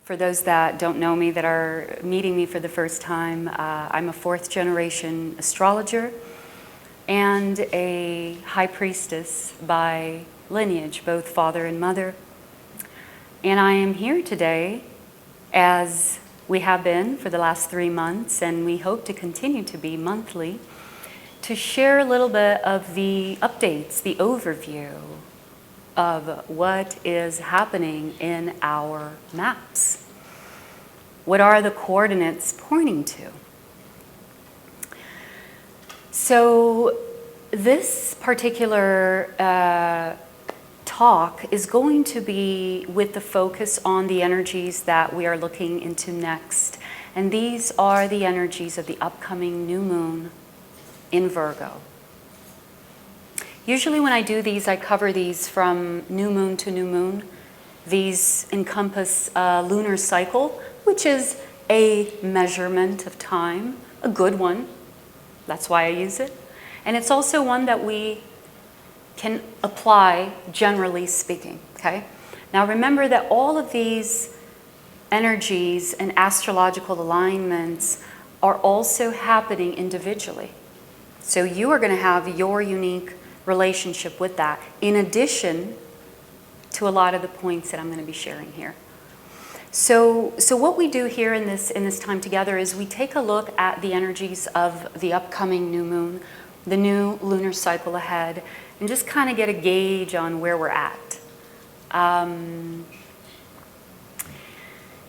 For those that don't know me, that are meeting me for the first time, I'm a fourth generation astrologer and a high priestess by lineage, both father and mother. And I am here today, as we have been for the last 3 months, and we hope to continue to be monthly, to share a little bit of the updates, the overview of what is happening in our maps. What are the coordinates pointing to? So this particular talk is going to be with the focus on the energies that we are looking into next. And these are the energies of the upcoming new moon in Virgo. Usually when I do these, I cover these from new moon to new moon. These encompass a lunar cycle, which is a measurement of time, a good one. That's why I use it. And it's also one that we can apply, generally speaking, okay? Now remember that all of these energies and astrological alignments are also happening individually. So you are going to have your unique relationship with that, in addition to a lot of the points that I'm going to be sharing here. So what we do here in this time together is we take a look at the energies of the upcoming new moon, the new lunar cycle ahead, and just kind of get a gauge on where we're at.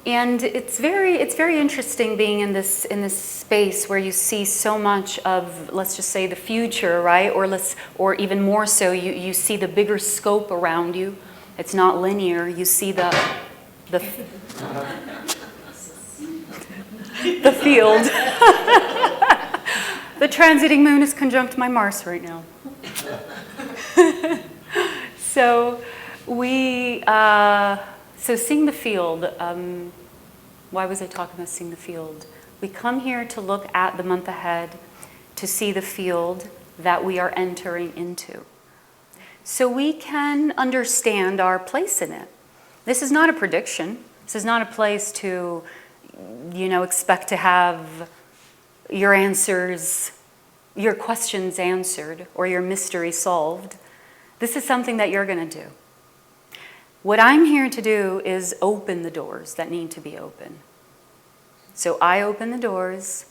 And it's very interesting being in this space where you see so much of, let's just say, the future, right? Or even more so, you see the bigger scope around you. It's not linear. You see the field. The transiting moon is conjunct my Mars right now. So so seeing the field, why was I talking about seeing the field? We come here to look at the month ahead, to see the field that we are entering into. So we can understand our place in it. This is not a prediction. This is not a place to, expect to have your answers, your questions answered, or your mystery solved. This is something that you're going to do. What I'm here to do is open the doors that need to be open. So I open the doors,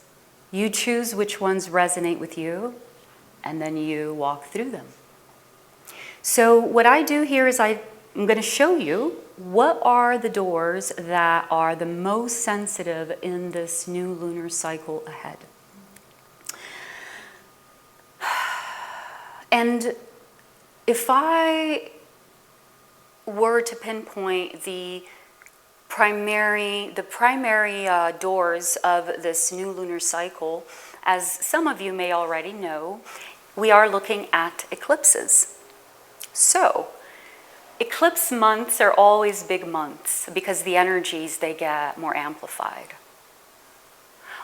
you choose which ones resonate with you, and then you walk through them. So what I do here is I'm going to show you what are the doors that are the most sensitive in this new lunar cycle ahead. And if I were to pinpoint the primary doors of this new lunar cycle, as some of you may already know, we are looking at eclipses. So, eclipse months are always big months because the energies, they get more amplified.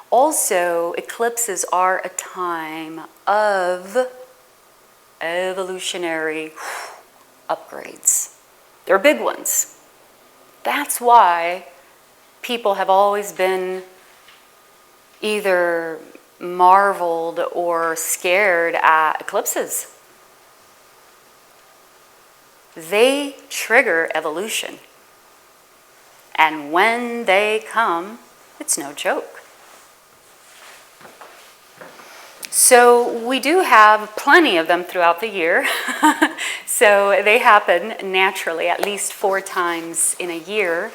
Also, eclipses are a time of evolutionary upgrades. They're big ones. That's why people have always been either marveled or scared at eclipses. They trigger evolution. And when they come, it's no joke. So we do have plenty of them throughout the year. So they happen naturally at least 4 times in a year.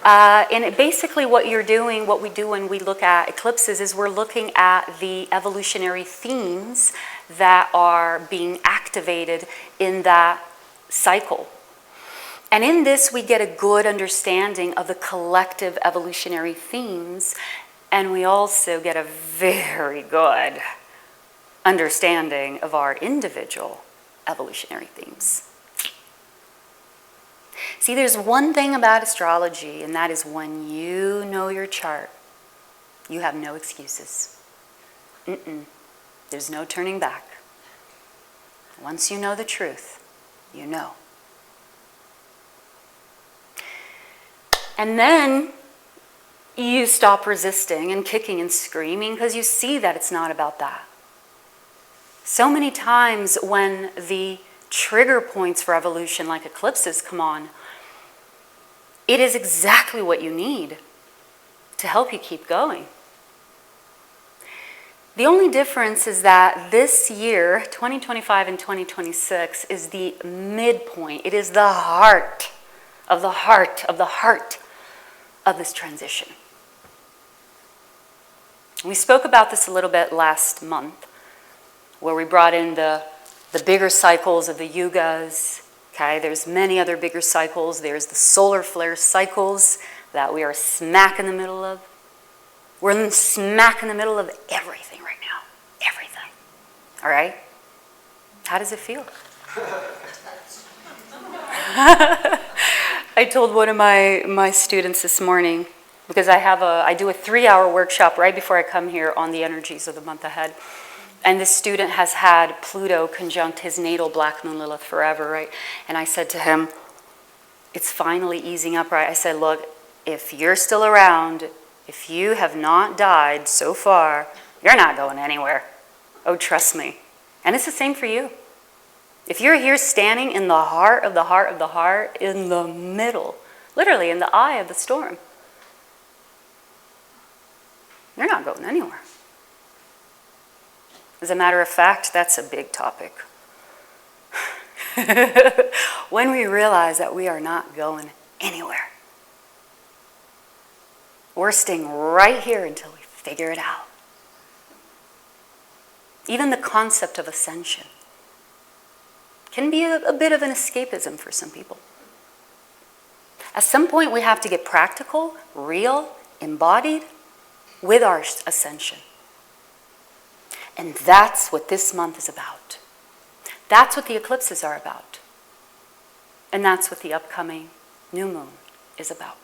And basically what we do when we look at eclipses is we're looking at the evolutionary themes that are being activated in that cycle. And in this we get a good understanding of the collective evolutionary themes, and we also get a very good understanding of our individual evolutionary themes. See, there's one thing about astrology, and that is when you know your chart, you have no excuses. There's no turning back. Once you know the truth, you know. And then you stop resisting and kicking and screaming because you see that it's not about that. So many times when the trigger points for evolution, like eclipses, come on, it is exactly what you need to help you keep going. The only difference is that this year, 2025 and 2026, is the midpoint. It is the heart of the heart of the heart of this transition. We spoke about this a little bit last month, where we brought in the bigger cycles of the yugas. Okay, there's many other bigger cycles. There's the solar flare cycles that we are smack in the middle of. We're smack in the middle of everything right now. Everything. All right? How does it feel? I told one of my students this morning, because I do a 3-hour workshop right before I come here on the energies of the month ahead. And this student has had Pluto conjunct his natal Black Moon Lilith forever, right? And I said to him, it's finally easing up, right? I said, look, if you're still around, if you have not died so far, you're not going anywhere. Oh, trust me. And it's the same for you. If you're here standing in the heart of the heart of the heart, in the middle, literally in the eye of the storm, you're not going anywhere. As a matter of fact, that's a big topic. When we realize that we are not going anywhere, we're staying right here until we figure it out. Even the concept of ascension can be a bit of an escapism for some people. At some point, we have to get practical, real, embodied with our ascension. And that's what this month is about. That's what the eclipses are about. And that's what the upcoming new moon is about.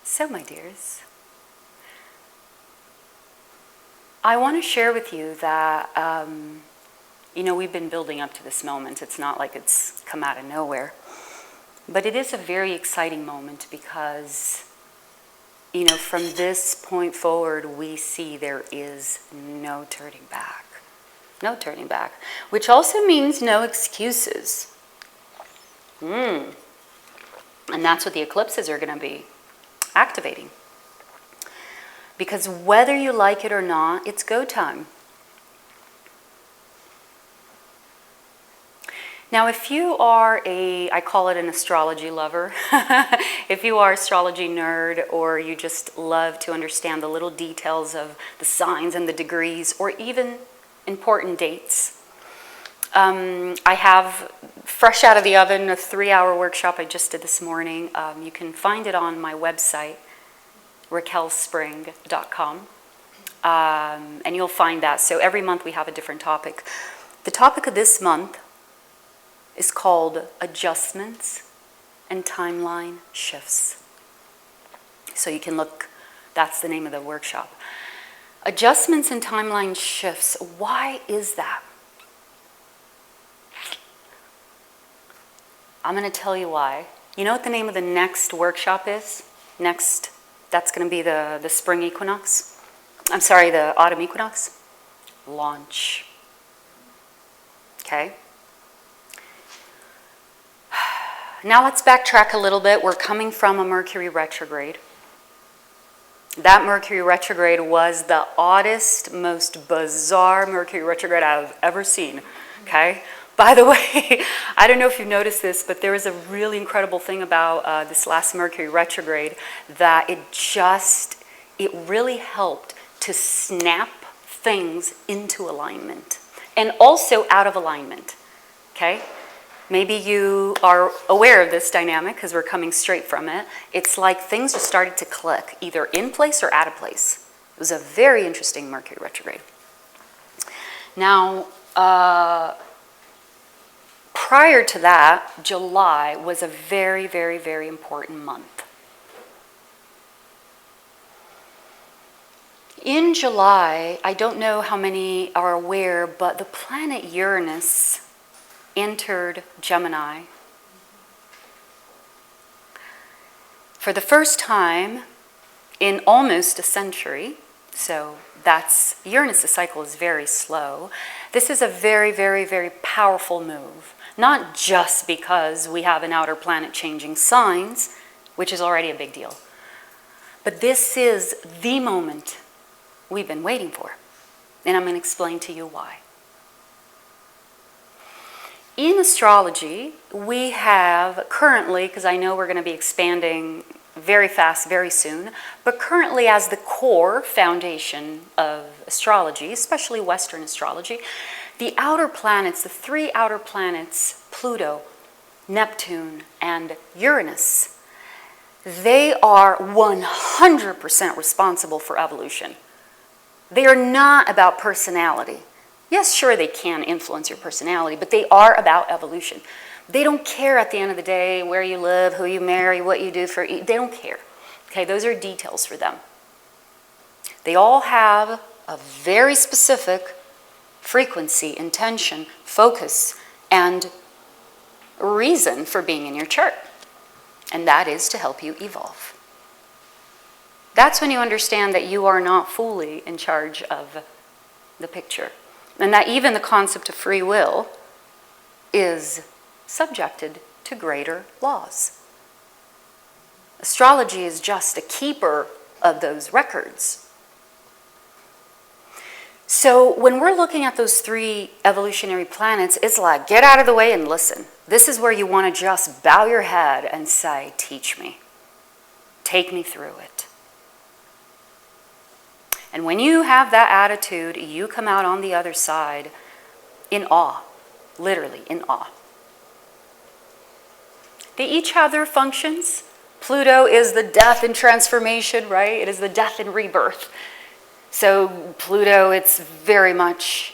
So, my dears, I want to share with you that, we've been building up to this moment. It's not like it's come out of nowhere. But it is a very exciting moment because, from this point forward, we see there is no turning back. No turning back. Which also means no excuses. And that's what the eclipses are going to be activating. Because whether you like it or not, it's go time. Now, if you are I call it an astrology lover, if you are astrology nerd, or you just love to understand the little details of the signs and the degrees, or even important dates, I have, fresh out of the oven, a 3-hour workshop I just did this morning. You can find it on my website, raquelspring.com, and you'll find that. So every month we have a different topic. The topic of this month is called Adjustments and Timeline Shifts. So you can look, that's the name of the workshop. Adjustments and Timeline Shifts. Why is that? I'm going to tell you why. You know what the name of the next workshop is? That's going to be the spring equinox. I'm sorry, the autumn equinox. Launch. Okay? Now let's backtrack a little bit. We're coming from a Mercury retrograde. That Mercury retrograde was the oddest, most bizarre Mercury retrograde I've ever seen. Okay? By the way, I don't know if you've noticed this, but there is a really incredible thing about this last Mercury retrograde, that it really helped to snap things into alignment and also out of alignment. Okay? Maybe you are aware of this dynamic because we're coming straight from it. It's like things just started to click, either in place or out of place. It was a very interesting Mercury retrograde. Now, prior to that, July was a very, very, very important month. In July, I don't know how many are aware, but the planet Uranus entered Gemini For the first time in almost a century, so that's, Uranus' cycle is very slow. This is a very, very, very powerful move. Not just because we have an outer planet changing signs, which is already a big deal, but this is the moment we've been waiting for. And I'm going to explain to you why. In astrology, we have currently, because I know we're going to be expanding very fast, very soon, but currently as the core foundation of astrology, especially Western astrology, the outer planets, the three outer planets, Pluto, Neptune, and Uranus, they are 100% responsible for evolution. They are not about personality. Yes, sure, they can influence your personality, but they are about evolution. They don't care at the end of the day where you live, who you marry, what you do for, they don't care. Okay, those are details for them. They all have a very specific frequency, intention, focus, and reason for being in your chart. And that is to help you evolve. That's when you understand that you are not fully in charge of the picture. And that even the concept of free will is subjected to greater laws. Astrology is just a keeper of those records. So when we're looking at those three evolutionary planets, it's like, get out of the way and listen. This is where you want to just bow your head and say, teach me. Take me through it. And when you have that attitude, you come out on the other side in awe, literally in awe. They each have their functions. Pluto is the death and transformation, right? It is the death and rebirth. So Pluto, it's very much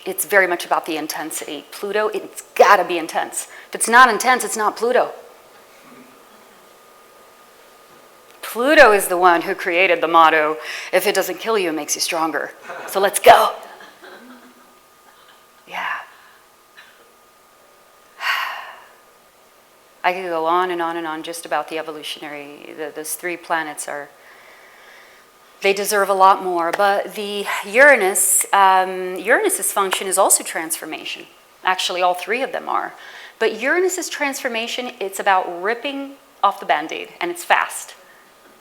about the intensity. Pluto, it's got to be intense. If it's not intense, it's not Pluto. Pluto is the one who created the motto, if it doesn't kill you, it makes you stronger. So let's go. Yeah. I could go on and on and on just about the evolutionary. Those three planets they deserve a lot more. But the Uranus's function is also transformation. Actually, all three of them are. But Uranus's transformation, it's about ripping off the Band-Aid, and it's fast.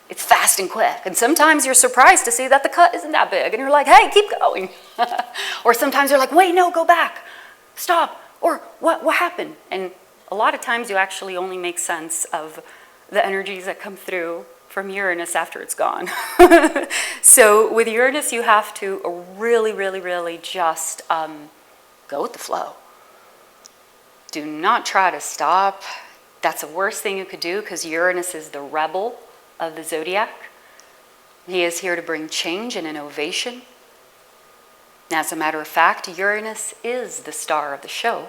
It's fast and quick. And sometimes you're surprised to see that the cut isn't that big. And you're like, hey, keep going. Or sometimes you're like, wait, no, go back. Stop. Or what happened? And a lot of times you actually only make sense of the energies that come through from Uranus after it's gone. So with Uranus, you have to really, really, really just go with the flow. Do not try to stop. That's the worst thing you could do because Uranus is the rebel of the zodiac. He is here to bring change and innovation. As a matter of fact, Uranus is the star of the show.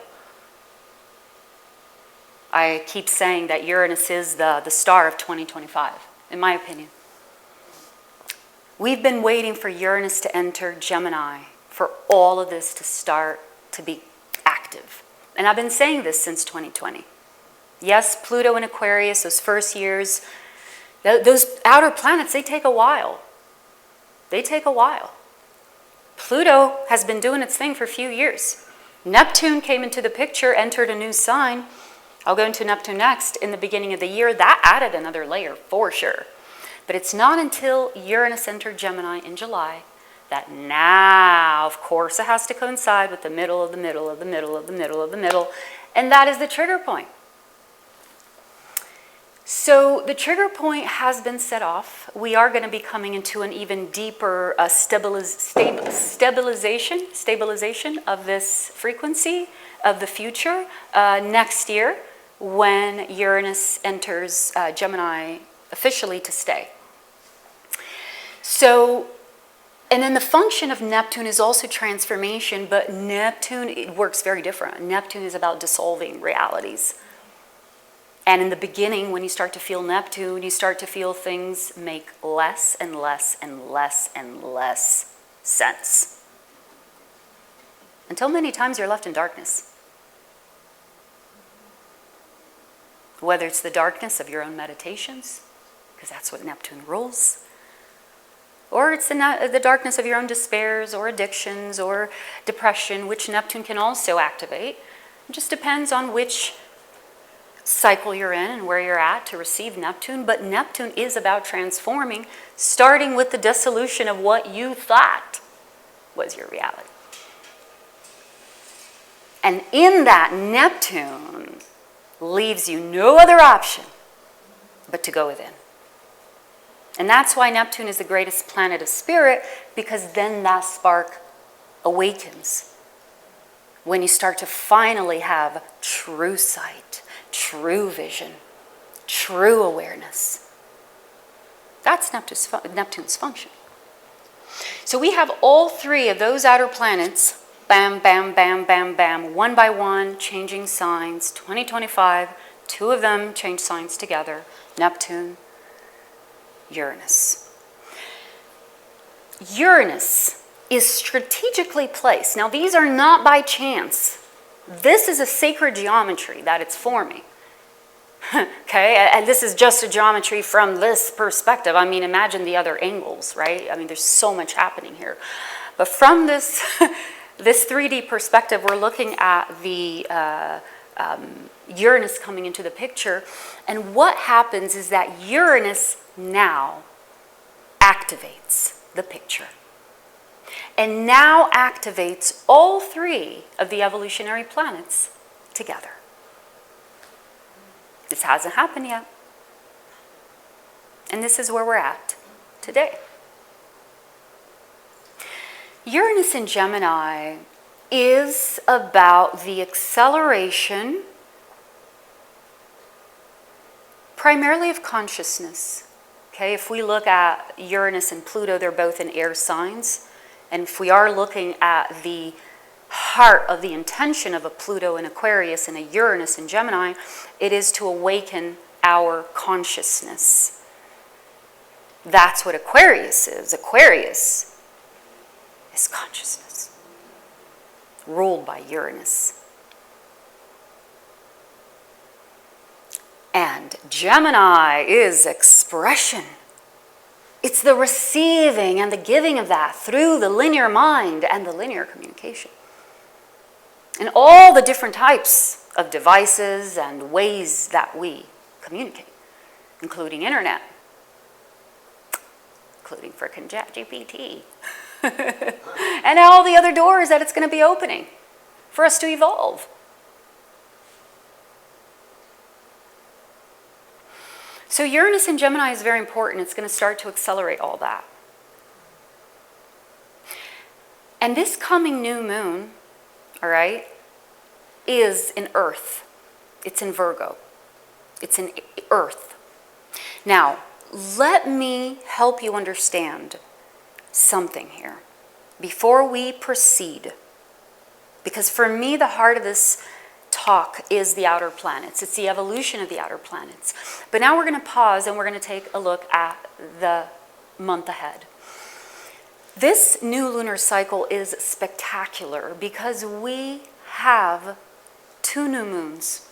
I keep saying that Uranus is the star of 2025, in my opinion. We've been waiting for Uranus to enter Gemini, for all of this to start to be active. And I've been saying this since 2020. Yes, Pluto in Aquarius, those first years, those outer planets, they take a while. They take a while. Pluto has been doing its thing for a few years. Neptune came into the picture, entered a new sign. I'll go into Neptune next. In the beginning of the year, that added another layer for sure. But it's not until Uranus entered Gemini in July that now, of course, it has to coincide with the middle of the middle of the middle of the middle of the middle, and that is the trigger point. So the trigger point has been set off. We are going to be coming into an even deeper stabilization of this frequency of the future next year when Uranus enters Gemini officially to stay. So, and then the function of Neptune is also transformation, but Neptune, it works very different. Neptune is about dissolving realities. And in the beginning, when you start to feel Neptune, you start to feel things make less and less and less and less sense. Until many times you're left in darkness. Whether it's the darkness of your own meditations, because that's what Neptune rules. Or it's the darkness of your own despairs or addictions or depression, which Neptune can also activate. It just depends on which cycle you're in and where you're at to receive Neptune. But Neptune is about transforming, starting with the dissolution of what you thought was your reality. And in that, Neptune leaves you no other option but to go within. And that's why Neptune is the greatest planet of spirit, because then that spark awakens. When you start to finally have true sight, true vision, true awareness. That's Neptune's function. So we have all three of those outer planets, bam, bam, bam, bam, bam, one by one, changing signs. 2025, two of them change signs together, Neptune, Uranus. Uranus is strategically placed. Now, these are not by chance. This is a sacred geometry that it's forming. Okay, and this is just a geometry from this perspective. I mean, imagine the other angles, right? I mean, there's so much happening here. But from this, this 3D perspective, we're looking at the Uranus coming into the picture. And what happens is that Uranus now activates the picture. And now activates all three of the evolutionary planets together. This hasn't happened yet. And this is where we're at today. Uranus in Gemini is about the acceleration, primarily of consciousness. Okay, if we look at Uranus and Pluto, they're both in air signs. And if we are looking at the heart of the intention of a Pluto in Aquarius and a Uranus in Gemini, it is to awaken our consciousness. That's what Aquarius is. Aquarius is consciousness, ruled by Uranus. And Gemini is expression. It's the receiving and the giving of that through the linear mind and the linear communication. And all the different types of devices and ways that we communicate, including internet, including frickin' ChatGPT, and all the other doors that it's going to be opening for us to evolve. So Uranus in Gemini is very important. It's going to start to accelerate all that. And this coming new moon, all right, is in Earth. It's in Virgo. It's in Earth. Now, let me help you understand something here before we proceed. Because for me, the heart of this talk is the outer planets. It's the evolution of the outer planets. But now we're going to pause and we're going to take a look at the month ahead. This new lunar cycle is spectacular because we have 2 new moons.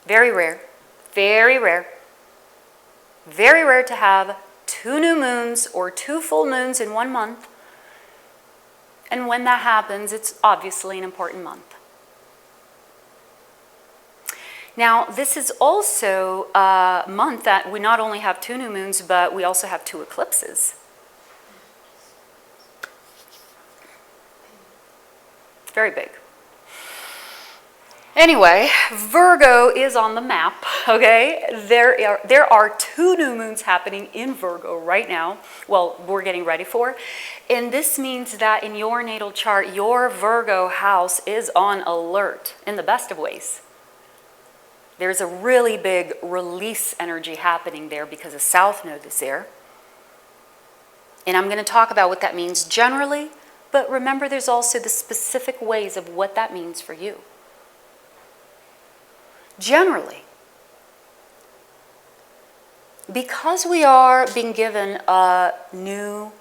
Very rare, very rare. Very rare to have 2 new moons or 2 full moons in 1 month. And when that happens, it's obviously an important month. Now, this is also a month that we not only have 2 new moons, but we also have 2 eclipses. Very big. Anyway, Virgo is on the map, okay? There are 2 new moons happening in Virgo right now. Well, we're getting ready for. And this means that in your natal chart, your Virgo house is on alert in the best of ways. There's a really big release energy happening there because the South Node is there. And I'm going to talk about what that means generally, but remember there's also the specific ways of what that means for you. Generally, because we are being given a new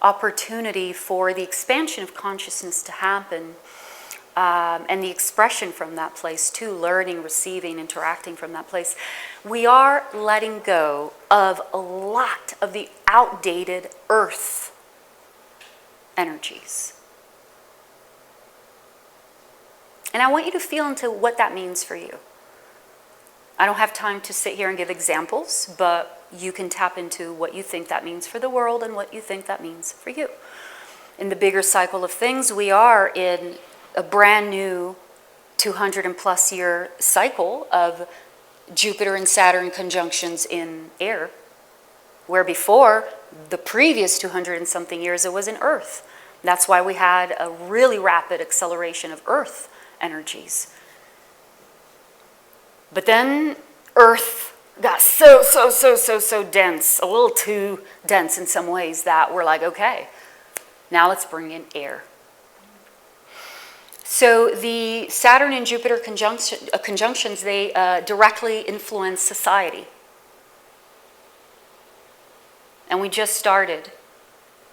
opportunity for the expansion of consciousness to happen, and the expression from that place too, learning, receiving, interacting from that place, we are letting go of a lot of the outdated earth energies. And I want you to feel into what that means for you. I don't have time to sit here and give examples, but you can tap into what you think that means for the world and what you think that means for you. In the bigger cycle of things, we are in a brand new 200 and plus year cycle of Jupiter and Saturn conjunctions in air, where before, the previous 200 and something years, it was in Earth. That's why we had a really rapid acceleration of Earth energies. But then Earth got so dense, a little too dense in some ways, that we're like, okay, now let's bring in air. So the Saturn and Jupiter conjunctions, they directly influence society. And we just started,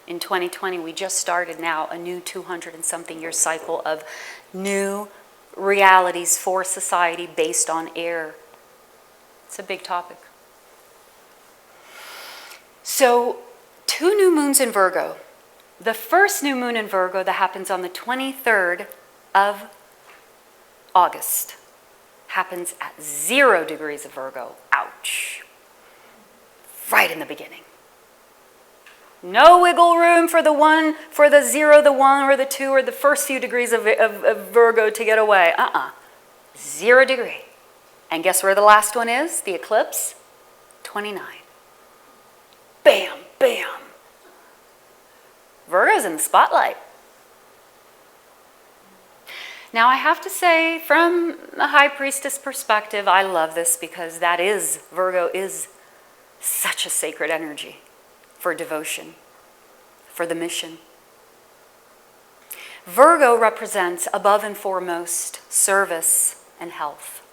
in 2020, we just started now a new 200 and something year cycle of new realities for society based on air. It's a big topic. So 2 new moons in Virgo. The first new moon in Virgo that happens on the 23rd of August happens at 0 degrees of Virgo. Ouch. Right in the beginning. No wiggle room for the 1, for the 0, the 1, or the 2, or the first few degrees of Virgo to get away. 0 degree. And guess where the last one is? The eclipse? 29. Bam, bam. Virgo's in the spotlight. Now I have to say, from a High Priestess perspective, I love this because Virgo is such a sacred energy for devotion, for the mission. Virgo represents, above and foremost, service and health.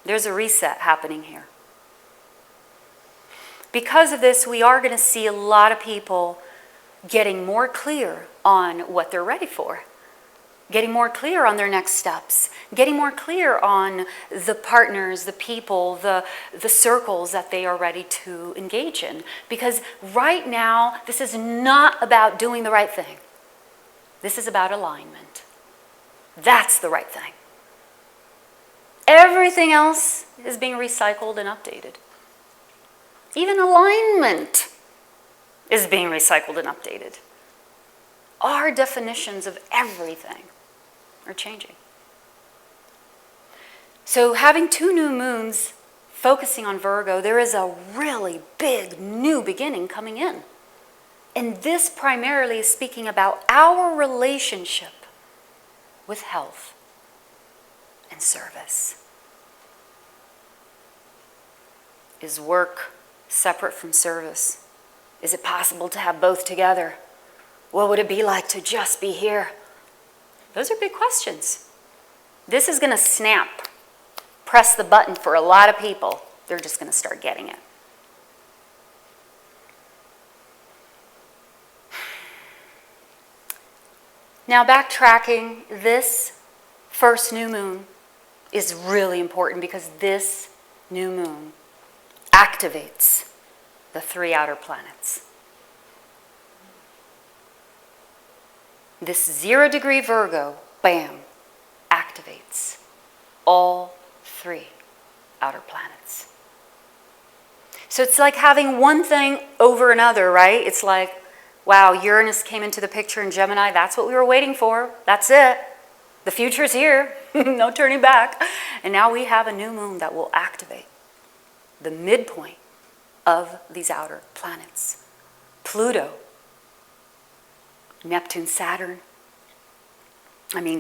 There's a reset happening here. Because of this, we are going to see a lot of people getting more clear on what they're ready for, getting more clear on their next steps, getting more clear on the partners, the people, the circles that they are ready to engage in. Because right now, this is not about doing the right thing. This is about alignment. That's the right thing. Everything else is being recycled and updated. Even alignment is being recycled and updated. Our definitions of everything are changing. So having 2 new moons focusing on Virgo, there is a really big new beginning coming in. And this primarily is speaking about our relationship with health and service. Is work separate from service? Is it possible to have both together? What would it be like to just be here? Those are big questions. This is going to press the button for a lot of people. They're just going to start getting it. Now, backtracking, this first new moon is really important because this new moon activates the 3 outer planets. This 0 degree Virgo, bam, activates all 3 outer planets. So it's like having one thing over another, right? It's like, wow, Uranus came into the picture in Gemini. That's what we were waiting for. That's it. The future's here. No turning back. And now we have a new moon that will activate the midpoint of these outer planets. Pluto, Neptune, Saturn.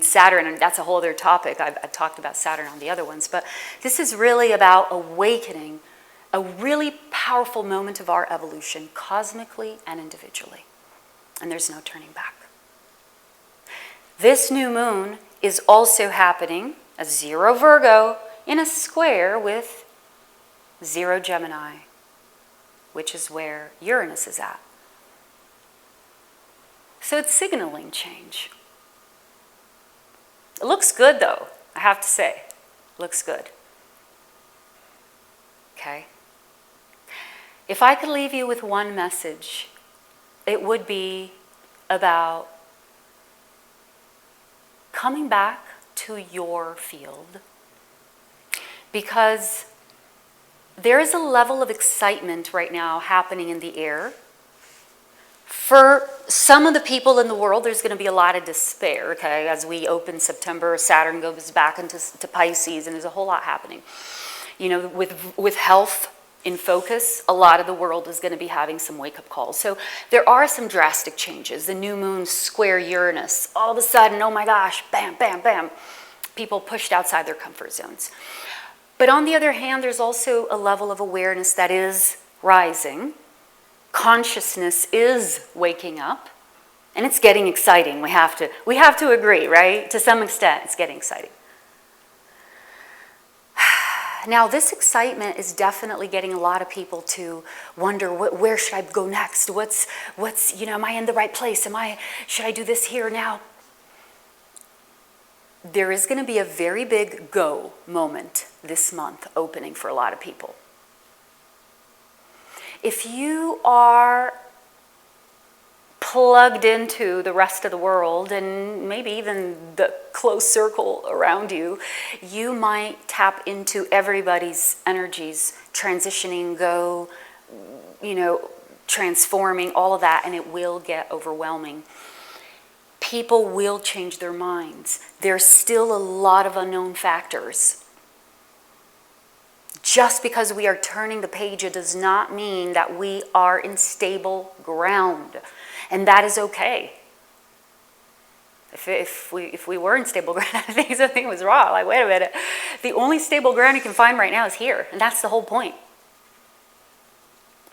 Saturn, and that's a whole other topic. I've talked about Saturn on the other ones, but this is really about awakening a really powerful moment of our evolution, cosmically and individually. And there's no turning back. This new moon is also happening, a 0 Virgo, in a square with 0 Gemini, which is where Uranus is at. So it's signaling change. It looks good though, I have to say. Looks good. Okay? If I could leave you with one message, it would be about coming back to your field, because there is a level of excitement right now happening in the air. For some of the people in the world, there's going to be a lot of despair, okay? As we open September, Saturn goes back into Pisces, and there's a whole lot happening. You know, with health in focus, a lot of the world is going to be having some wake-up calls. So there are some drastic changes. The new moon square Uranus. All of a sudden, oh my gosh, bam, bam, bam. People pushed outside their comfort zones. But on the other hand, there's also a level of awareness that is rising. Consciousness is waking up, and it's getting exciting. We have to agree, right? To some extent, it's getting exciting. Now, this excitement is definitely getting a lot of people to wonder, where should I go next? What's, am I in the right place? Should I do this here now? There is going to be a very big go moment this month opening for a lot of people. If you are plugged into the rest of the world and maybe even the close circle around you, you might tap into everybody's energies, transitioning, transforming, all of that, and it will get overwhelming. People will change their minds. There's still a lot of unknown factors. Just because we are turning the page, it does not mean that we are in stable ground. And that is okay. If we were in stable ground, I think something was wrong. Like, wait a minute. The only stable ground you can find right now is here. And that's the whole point.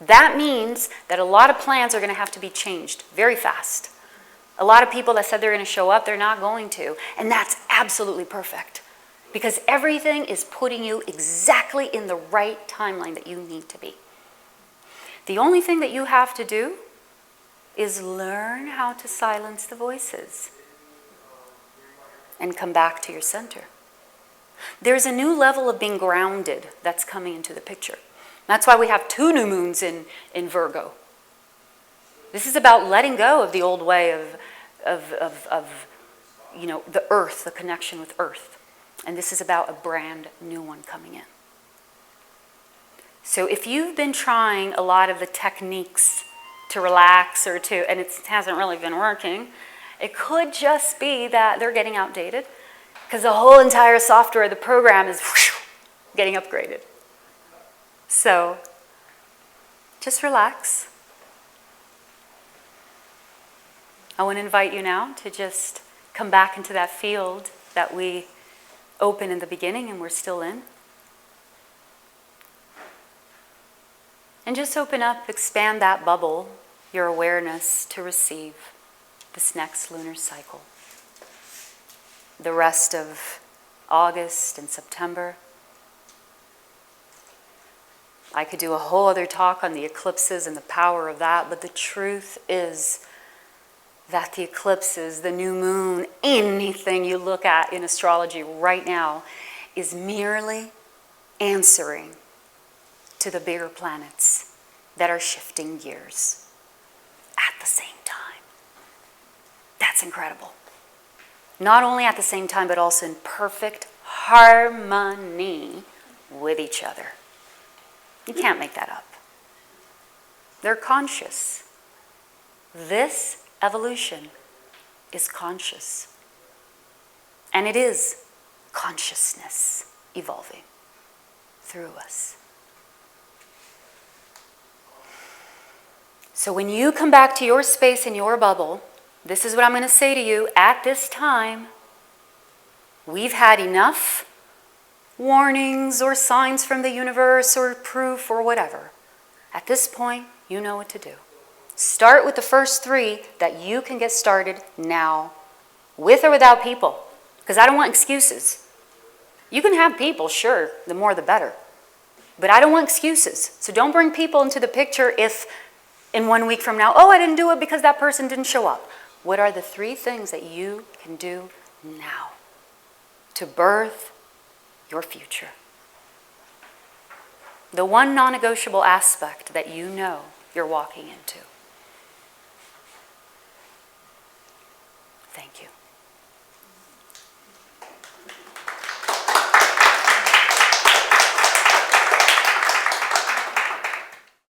That means that a lot of plans are going to have to be changed very fast. A lot of people that said they're going to show up, they're not going to. And that's absolutely perfect. Because everything is putting you exactly in the right timeline that you need to be. The only thing that you have to do is learn how to silence the voices and come back to your center. There's a new level of being grounded that's coming into the picture. That's why we have 2 new moons in Virgo. This is about letting go of the old way of the earth, the connection with earth. And this is about a brand new one coming in. So if you've been trying a lot of the techniques to relax and it hasn't really been working, it could just be that they're getting outdated because the whole entire software, the program is getting upgraded. So just relax. I want to invite you now to just come back into that field that we open in the beginning and we're still in. And just open up, expand that bubble, your awareness, to receive this next lunar cycle. The rest of August and September. I could do a whole other talk on the eclipses and the power of that, but the truth is that the eclipses, the new moon, anything you look at in astrology right now is merely answering to the bigger planets that are shifting gears at the same time. That's incredible. Not only at the same time, but also in perfect harmony with each other. You can't make that up. They're conscious. This evolution is conscious. And it is consciousness evolving through us. So when you come back to your space in your bubble, this is what I'm going to say to you. At this time, we've had enough warnings or signs from the universe or proof or whatever. At this point, you know what to do. Start with the first 3 that you can get started now, with or without people, because I don't want excuses. You can have people, sure, the more the better. But I don't want excuses. So don't bring people into the picture if in 1 week from now, I didn't do it because that person didn't show up. What are the 3 things that you can do now? to birth your future. The one non-negotiable aspect that you know you're walking into. Thank you.